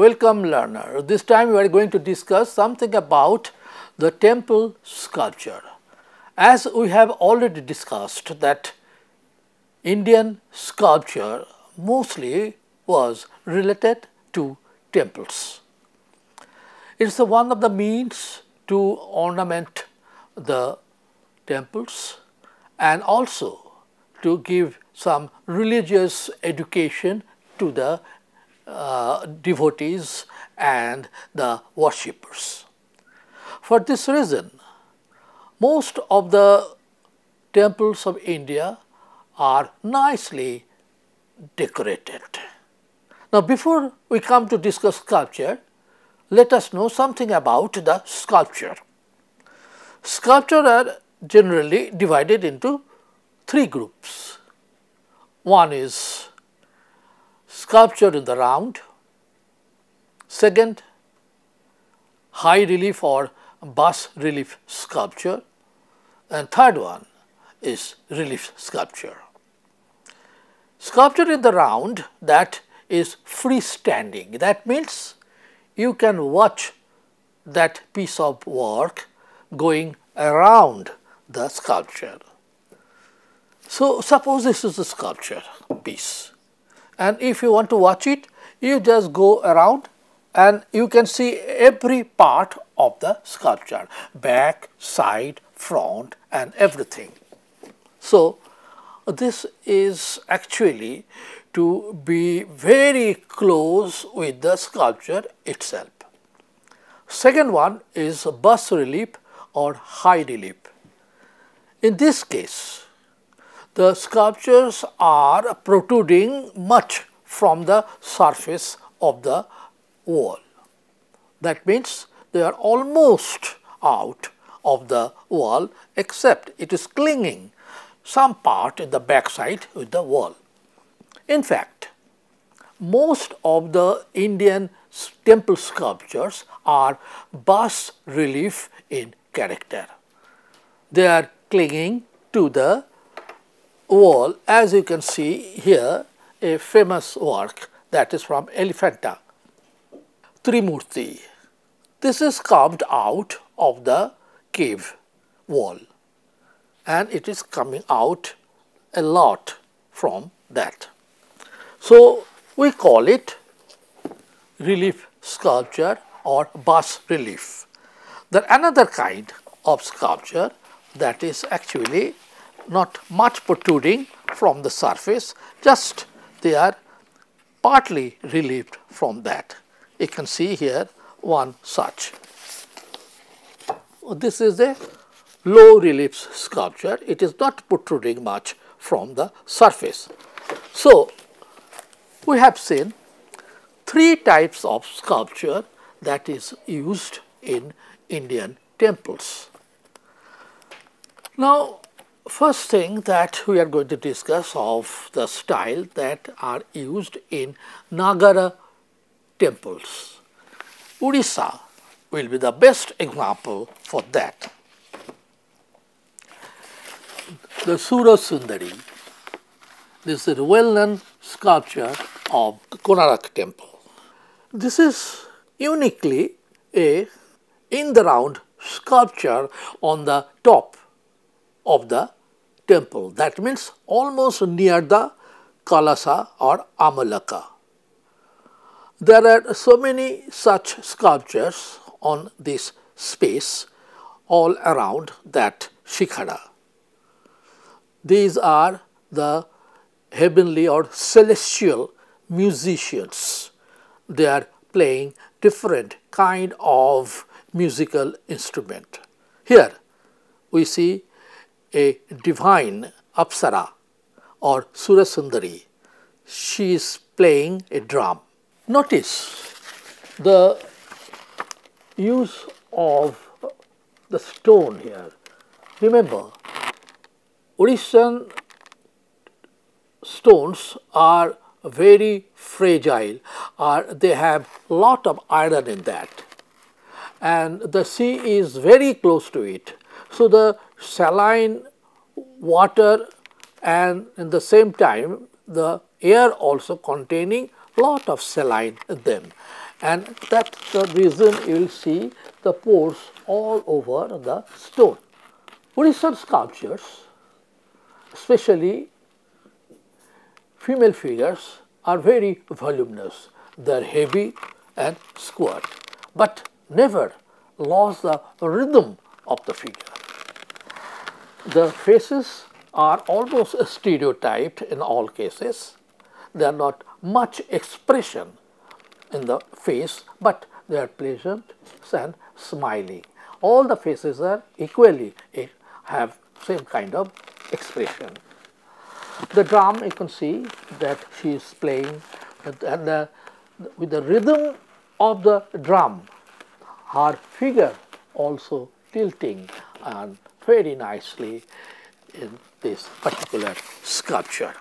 Welcome learner. This time we are going to discuss something about the temple sculpture. As we have already discussed that Indian sculpture mostly was related to temples. It is one of the means to ornament the temples and also to give some religious education to the devotees and the worshippers. For this reason, most of the temples of India are nicely decorated. Now, before we come to discuss sculpture, let us know something about the sculpture. Sculpture are generally divided into three groups. One is sculpture in the round, second high relief or bas relief sculpture, and third one is relief sculpture. Sculpture in the round, that is freestanding, that means you can watch that piece of work going around the sculpture. So, suppose this is a sculpture piece, and if you want to watch it, you just go around and you can see every part of the sculpture, back, side, front and everything. So, this is actually to be very close with the sculpture itself. Second one is bas relief or high relief. In this case, the sculptures are protruding much from the surface of the wall. That means they are almost out of the wall, except it is clinging some part in the back side with the wall. In fact, most of the Indian temple sculptures are bas relief in character. They are clinging to the wall, as you can see here, a famous work that is from Elephanta, Trimurti. This is carved out of the cave wall and it is coming out a lot from that. So, we call it relief sculpture or bas relief. There is another kind of sculpture that is actually not much protruding from the surface, just they are partly relieved from that. You can see here one such. This is a low relief sculpture, it is not protruding much from the surface. So, we have seen three types of sculpture that is used in Indian temples. Now, first thing that we are going to discuss of the style that are used in Nagara temples. Odisha will be the best example for that. The Surasundari, this is a well-known sculpture of Konark temple. This is uniquely a in the round sculpture on the top of the temple, that means almost near the Kalasa or Amalaka. There are so many such sculptures on this space all around that Shikhara. These are the heavenly or celestial musicians. They are playing different kind of musical instrument. Here we see a divine Apsara or Surasundari. She is playing a drum. Notice the use of the stone here. Remember, Odishan stones are very fragile, they have lot of iron in that, and the sea is very close to it. So, the saline water and in the same time the air also containing lot of saline in them, and that's the reason you will see the pores all over the stone. Odishan sculptures, especially female figures, are very voluminous. They are heavy and squat, but never lost the rhythm of the figure. The faces are almost stereotyped in all cases. There are not much expression in the face, but they are pleasant and smiling. All the faces are equally have same kind of expression. The drum, you can see that she is playing, and with the rhythm of the drum, her figure also tilting and very nicely in this particular sculpture.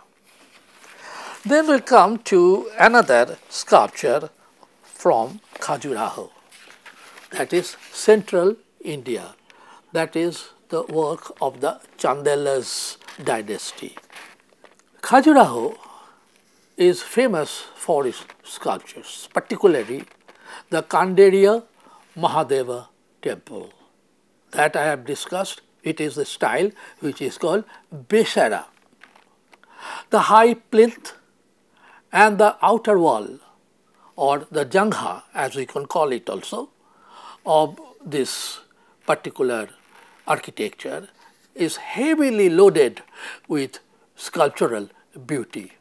Then we will come to another sculpture from Khajuraho, that is central India, that is the work of the Chandelas dynasty. Khajuraho is famous for its sculptures, particularly the Kanderiya Mahadeva temple that I have discussed. It is the style which is called Besara. The high plinth and the outer wall, or the jangha as we can call it also, of this particular architecture is heavily loaded with sculptural beauty.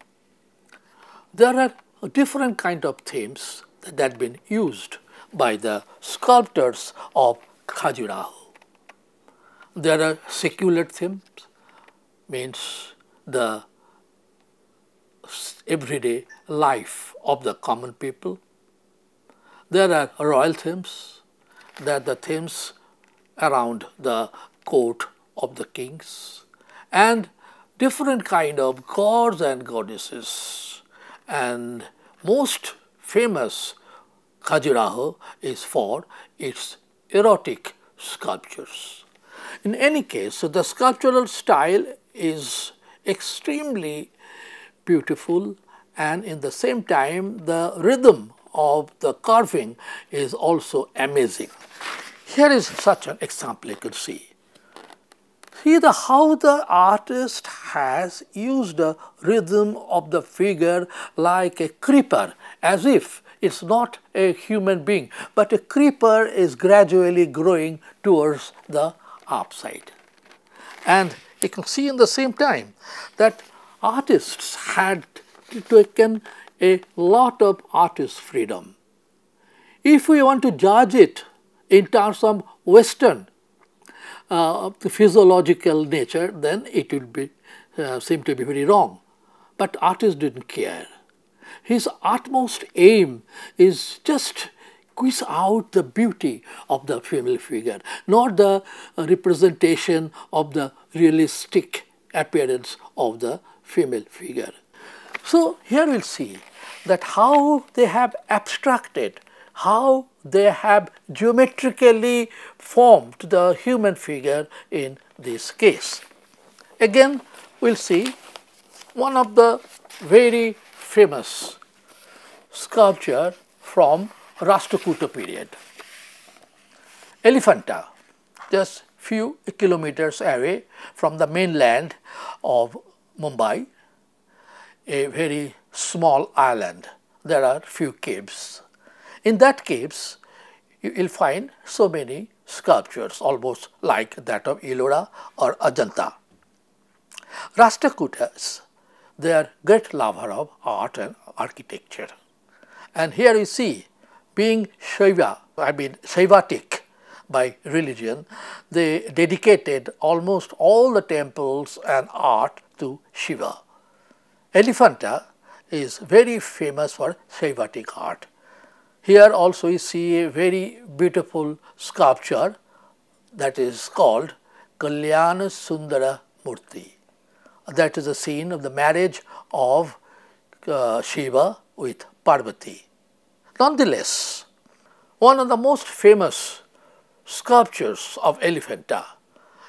There are different kind of themes that have been used by the sculptors of Khajuraho. There are secular themes, means the everyday life of the common people. There are royal themes, there are the themes around the court of the kings, and different kind of gods and goddesses. And most famous Khajuraho is for its erotic sculptures. In any case, so the sculptural style is extremely beautiful, and in the same time the rhythm of the carving is also amazing. Here is such an example you could see. See how the artist has used the rhythm of the figure like a creeper, as if it is not a human being, but a creeper is gradually growing towards the upside. And you can see in the same time that artists had taken a lot of artist freedom. If we want to judge it in terms of Western physiological nature, then it will be seem to be very wrong. But artist didn't care. His utmost aim is just squeeze out the beauty of the female figure, not the representation of the realistic appearance of the female figure. So here we will see that how they have abstracted, how they have geometrically formed the human figure in this case. Again we will see one of the very famous sculpture from Rashtrakuta period. Elephanta, just few kilometers away from the mainland of Mumbai, a very small island. There are few caves. In that caves, you will find so many sculptures, almost like that of Ellora or Ajanta. Rashtrakutas, they are great lover of art and architecture. And here you see, being Shaivatic by religion, they dedicated almost all the temples and art to Shiva. Elephanta is very famous for Shaivatic art. Here also you see a very beautiful sculpture that is called Kalyana Sundara Murti. That is the scene of the marriage of Shiva with Parvati. Nonetheless, one of the most famous sculptures of Elephanta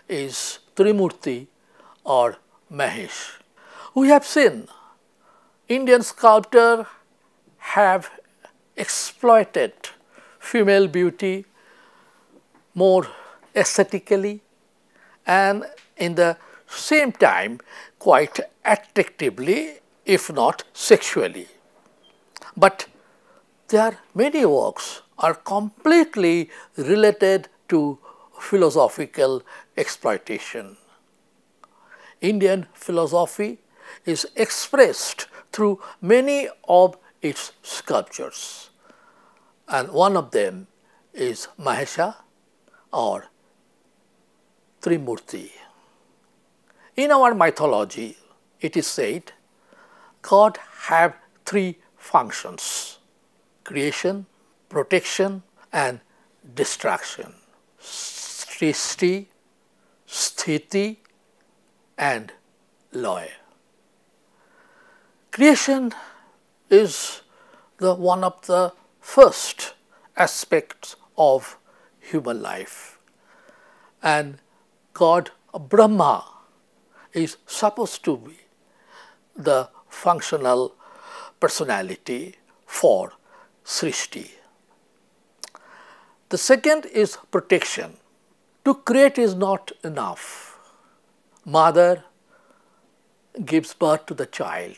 is Trimurti or Mahesh. We have seen Indian sculptors have exploited female beauty more aesthetically and in the same time quite attractively, if not sexually. But their many works are completely related to philosophical exploitation. Indian philosophy is expressed through many of its sculptures, and one of them is Mahesha or Trimurti. In our mythology, it is said God have three functions: creation, protection and destruction. Srishti, Sthiti and Laya. Creation is one of the first aspects of human life, and God Brahma is supposed to be the functional personality for Srishti. The second is protection. To create is not enough. Mother gives birth to the child,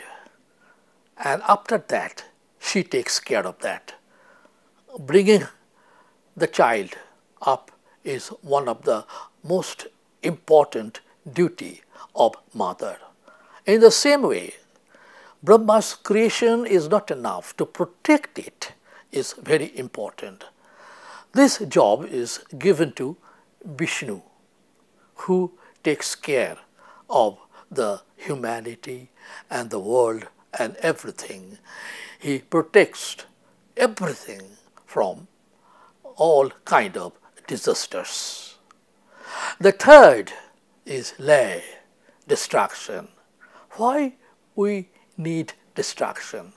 and after that she takes care of that. Bringing the child up is one of the most important duty of mother. In the same way, Brahma's creation is not enough. To protect it is very important. This job is given to Vishnu, who takes care of the humanity and the world and everything. He protects everything from all kind of disasters. The third is Lay, destruction. Why we need destruction?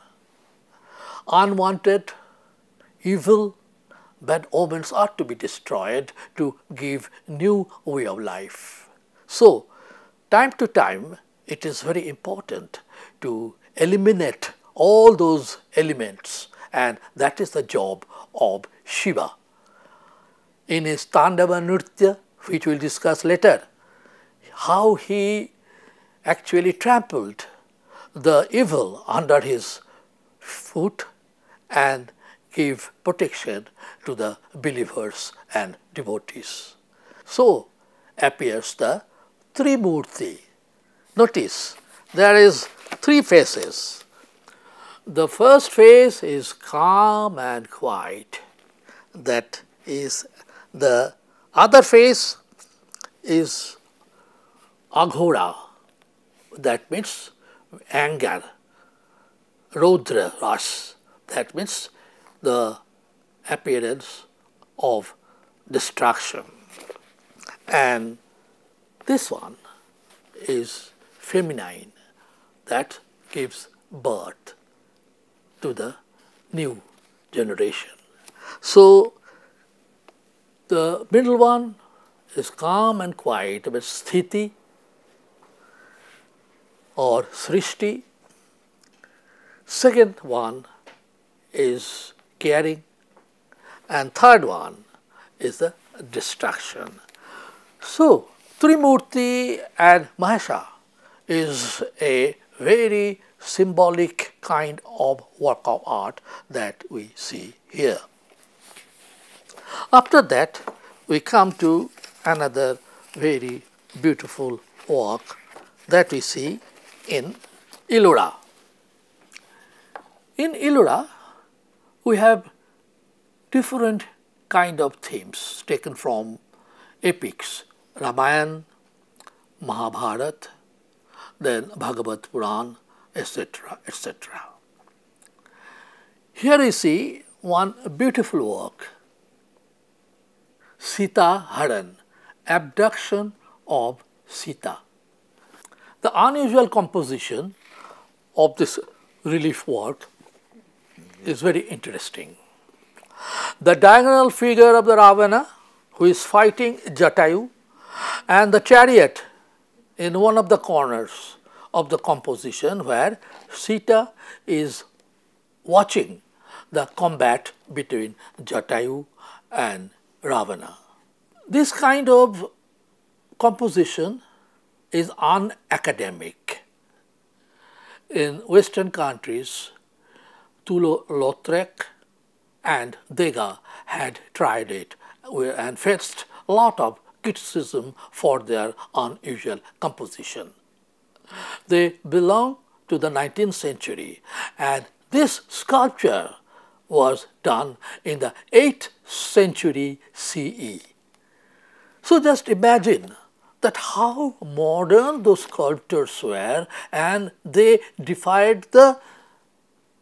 Unwanted, evil, bad omens are to be destroyed to give new way of life. So, time to time it is very important to eliminate all those elements, and that is the job of Shiva. In his Tandava Nritya, which we will discuss later, how he actually trampled the evil under his foot and gave protection to the believers and devotees. So appears the Trimurti. Notice there is three faces. The first face is calm and quiet. That is the other face is Aghora. That means anger. Rodra Ras. That means the appearance of destruction. And this one is feminine, that gives birth to the new generation. So the middle one is calm and quiet, with Sthiti or Srishti. Second one is caring, and third one is the destruction. So Trimurti and Mahesha is a very symbolic kind of work of art that we see here. After that, we come to another very beautiful work that we see in Ellora. In Ellora, we have different kind of themes taken from epics, Ramayana, Mahabharata, then Bhagavad Puran, etc., etc. Here you see one beautiful work, Sita Haran, abduction of Sita. The unusual composition of this relief work is very interesting. The diagonal figure of the Ravana, who is fighting Jatayu, and the chariot in one of the corners of the composition, where Sita is watching the combat between Jatayu and Ravana. This kind of composition is unacademic. In Western countries, Toulouse-Lautrec and Degas had tried it and faced a lot of criticism for their unusual composition. They belong to the 19th century, and this sculpture was done in the 8th century CE. So just imagine that how modern those sculptors were, and they defied the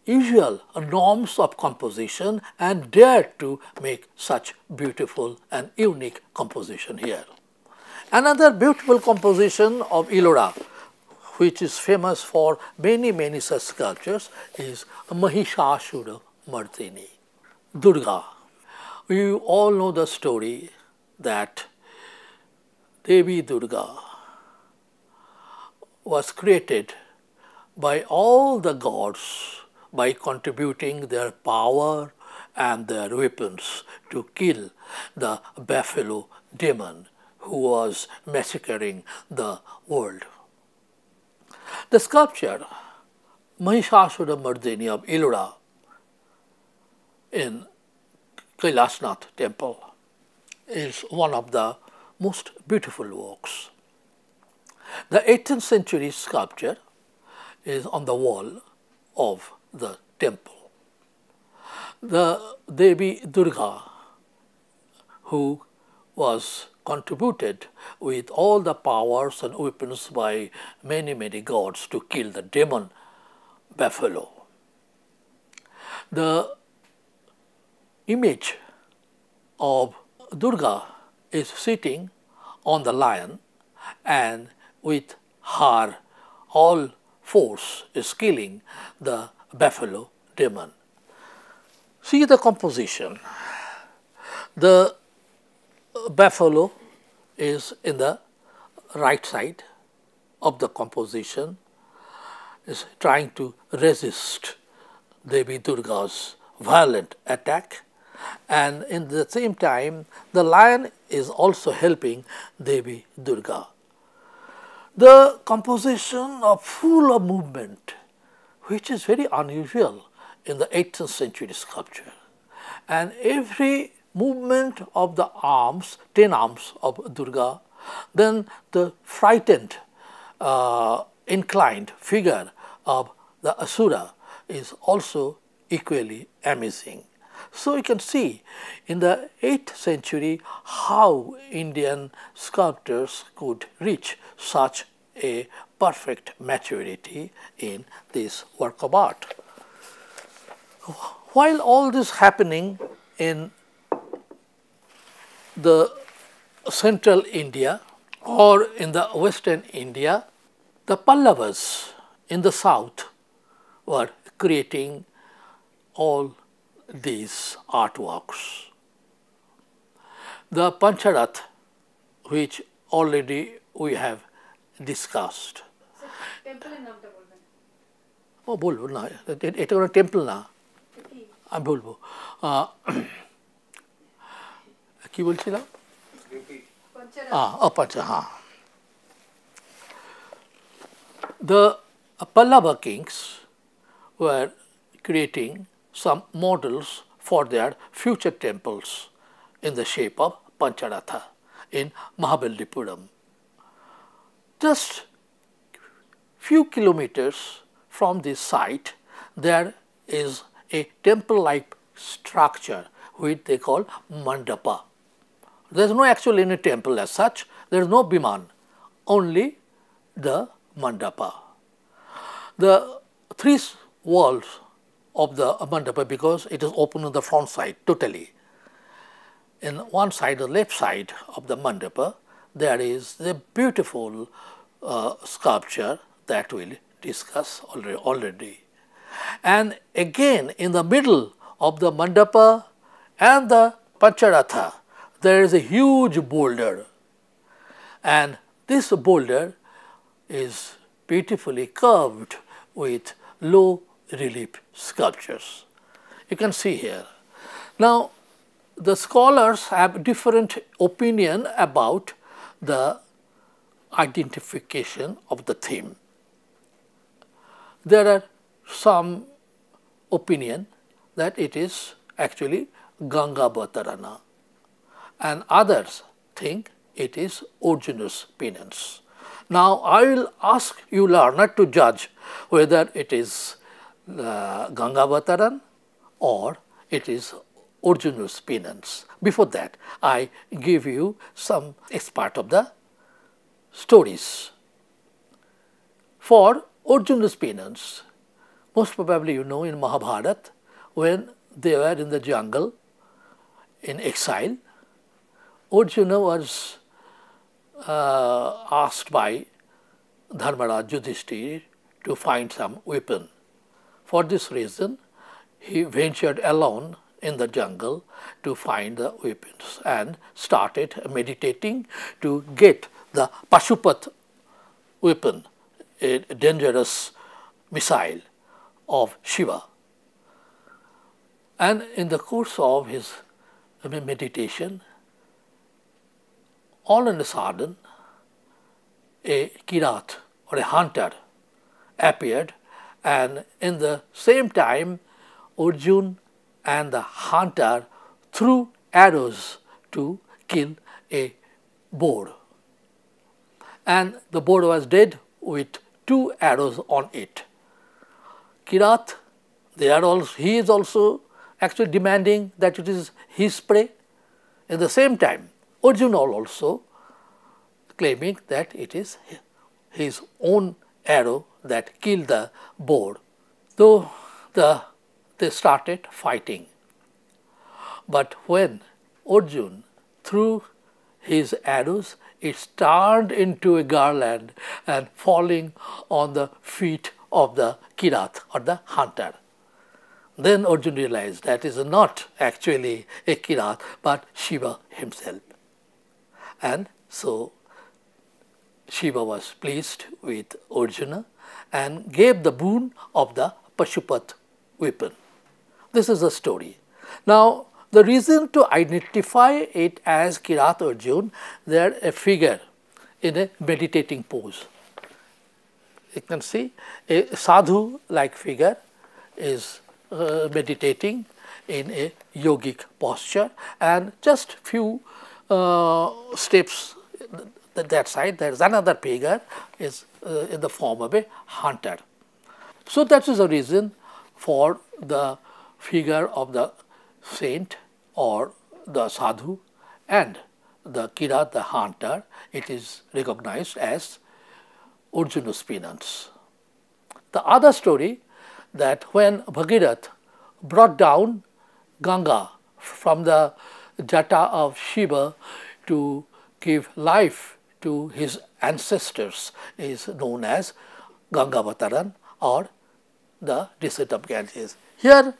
usual norms of composition and dared to make such beautiful and unique composition here. Another beautiful composition of Ellora, which is famous for many such sculptures, is Mahishasura Mardini, Durga. You all know the story that Devi Durga was created by all the gods by contributing their power and their weapons to kill the buffalo demon who was massacring the world. The sculpture Mahishasura Mardini of Ellora in Kailasnath temple is one of the most beautiful works. The 18th century sculpture is on the wall of the temple. The Devi Durga, who was contributed with all the powers and weapons by many gods to kill the demon buffalo. The image of Durga is sitting on the lion and with her all force is killing the buffalo demon. See the composition. The buffalo is in the right side of the composition, is trying to resist Devi Durga's violent attack, and in the same time the lion is also helping Devi Durga. The composition are full of movement, which is very unusual in the 18th century sculpture, and every movement of the arms, 10 arms of Durga, then the frightened inclined figure of the Asura is also equally amazing. So you can see in the 8th century how Indian sculptors could reach such a perfect maturity in this work of art. While all this happening in the central India or in the western India, the Pallavas in the south were creating all these artworks. The Pancharath, which already we have discussed. Oh, bolbo na. Eta kono temple na. আমি বলবো কি বলছিলাম The Pallava kings were creating some models for their future temples in the shape of Pancharatha in Mahabalipuram. Just few kilometers from this site, there is a temple-like structure which they call mandapa. There is no actually any temple as such, there is no biman, only the mandapa. The three walls of the mandapa, because it is open on the front side totally. In one side, the left side of the mandapa, there is the beautiful sculpture that we will discuss already. And again in the middle of the mandapa and the Pancharatha, there is a huge boulder, and this boulder is beautifully curved with low relief sculptures. You can see here. Now, the scholars have different opinion about the identification of the theme. There are some opinion that it is actually Ganga Avatarana, and others think it is Arjuna's penance. Now, I will ask you learner to judge whether it is Ganga Avataran or it is Arjuna's penance. Before that, I give you some part of the stories. For Arjuna's penance, most probably you know in Mahabharata, when they were in the jungle in exile, Arjuna was asked by Dharmaraj Yudhishthira to find some weapon. For this reason, he ventured alone in the jungle to find the weapons and started meditating to get the Pashupat weapon, a dangerous missile of Shiva. And in the course of his meditation, all of a sudden, a kirat or a hunter appeared, and in the same time, Arjuna and the hunter threw arrows to kill a boar. And the boar was dead with 2 arrows on it. Kirat, he is also actually demanding that it is his prey. At the same time, Arjuna also claiming that it is his own arrow that killed the boar. Though they started fighting. But when Arjuna threw his arrows, it turned into a garland and falling on the feet of the kirat or the hunter. Then Arjuna realized that is not actually a kirat but Shiva himself. And so Shiva was pleased with Arjuna and gave the boon of the Pashupat weapon. This is the story. Now, the reason to identify it as Kirat Arjuna, there a figure in a meditating pose. You can see a sadhu like figure is meditating in a yogic posture, and just few steps that side there is another figure is in the form of a hunter. So that is the reason for the figure of the saint or the sadhu and the kirat, the hunter, it is recognized as Arjuna's penance. The other story, that when Bhagirath brought down Ganga from the jata of Shiva to give life to his ancestors, is known as Ganga Avataran or the descent of Ganges. Here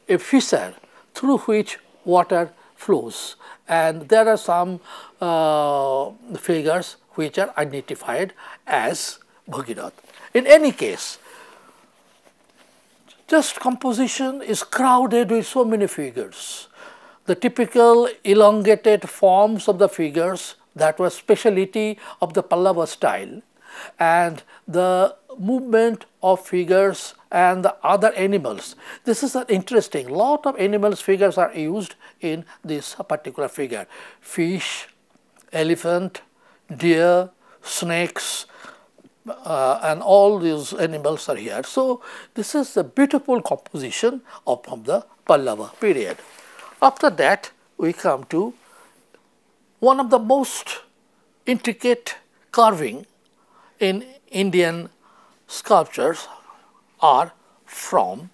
a fissure through which water flows, and there are some figures which are identified as Bhagirath. In any case, just composition is crowded with so many figures. The typical elongated forms of the figures, that was speciality of the Pallava style, and the movement of figures and the other animals. This is an interesting, lot of animals figures are used in this particular figure. Fish, elephant, deer, snakes, and all these animals are here. So this is a beautiful composition from the Pallava period. After that, we come to one of the most intricate carving in Indian sculptures are from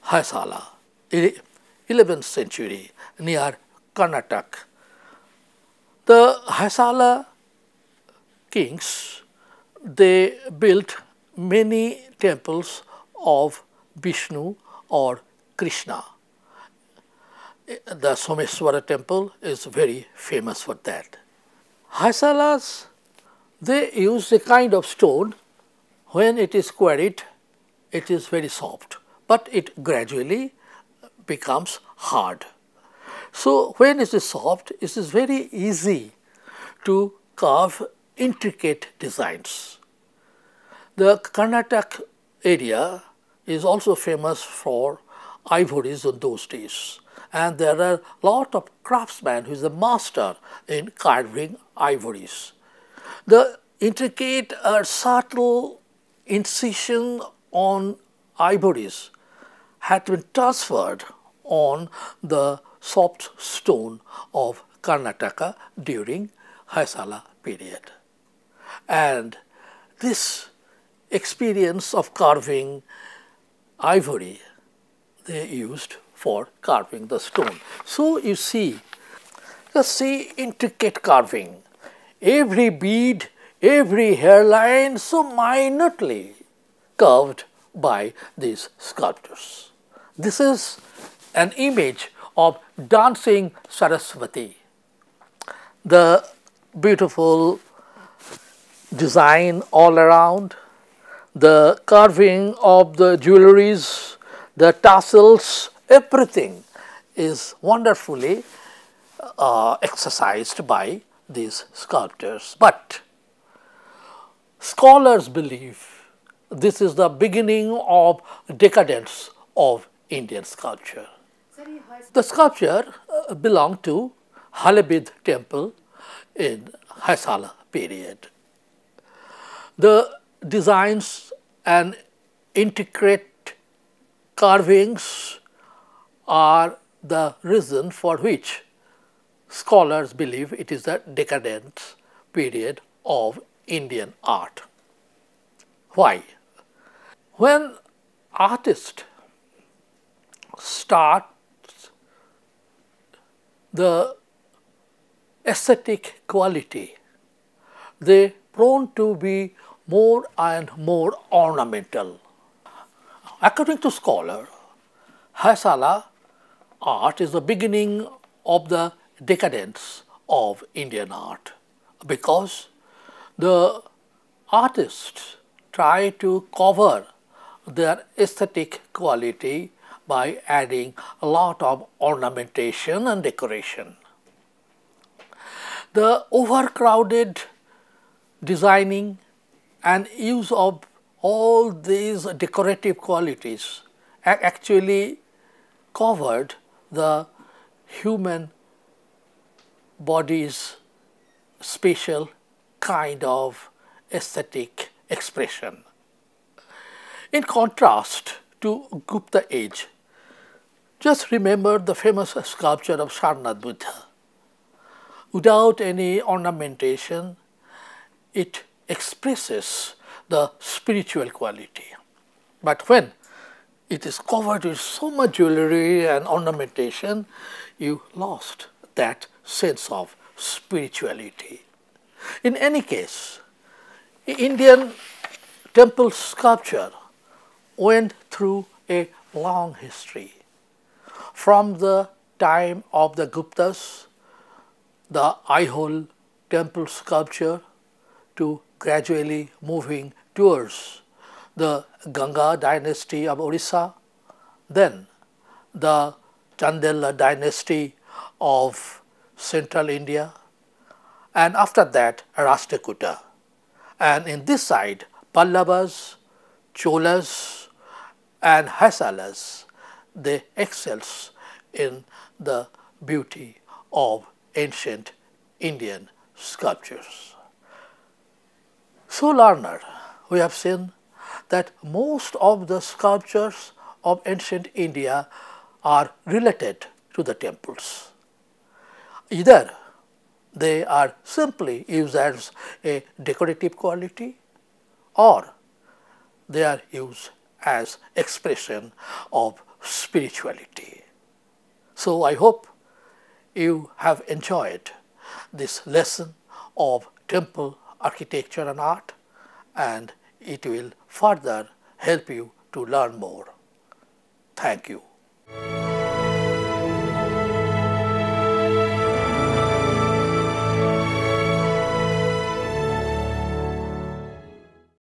Hoysala, 11th century near Karnataka. The Hoysala kings, they built many temples of Vishnu or Krishna. The Someswara temple is very famous for that. Hoysalas, they use a kind of stone. When it is quarried, it is very soft, but it gradually becomes hard. So, when it is soft, it is very easy to carve intricate designs. The Karnataka area is also famous for ivories in those days, and there are a lot of craftsmen who is a master in carving ivories. The intricate subtle incision on ivories had been transferred on the soft stone of Karnataka during Hoysala period. And this experience of carving ivory they used for carving the stone. So, you see, just see intricate carving, every bead, every hairline so minutely carved by these sculptors. This is an image of dancing Saraswati. The beautiful design all around, the carving of the jewelries, the tassels, everything is wonderfully exercised by these sculptors. But scholars believe this is the beginning of decadence of Indian sculpture. The sculpture belonged to Halebid temple in Hoysala period. The designs and intricate carvings are the reason for which scholars believe it is the decadent period of Indian art. Why? When artists start the aesthetic quality, they prone to be more and more ornamental. According to scholar, Hoysala art is the beginning of the decadence of Indian art, because the artists try to cover their aesthetic quality by adding a lot of ornamentation and decoration. The overcrowded designing and use of all these decorative qualities actually covered the human body's special kind of aesthetic expression. In contrast to Gupta age, just remember the famous sculpture of Sarnath Buddha. Without any ornamentation, it expresses the spiritual quality. But when it is covered with so much jewelry and ornamentation, you lost that sense of spirituality. In any case, Indian temple sculpture went through a long history. From the time of the Guptas, the Aihole temple sculpture, to gradually moving towards the Ganga dynasty of Orissa, then the Chandela dynasty of central India, and after that Rashtrakuta. And in this side, Pallavas, Cholas and Hoysalas, they excels in the beauty of ancient Indian sculptures. So learner, we have seen that most of the sculptures of ancient India are related to the temples. Either they are simply used as a decorative quality, or they are used as expression of spirituality. So I hope you have enjoyed this lesson of temple architecture and art, and it will further help you to learn more. Thank you.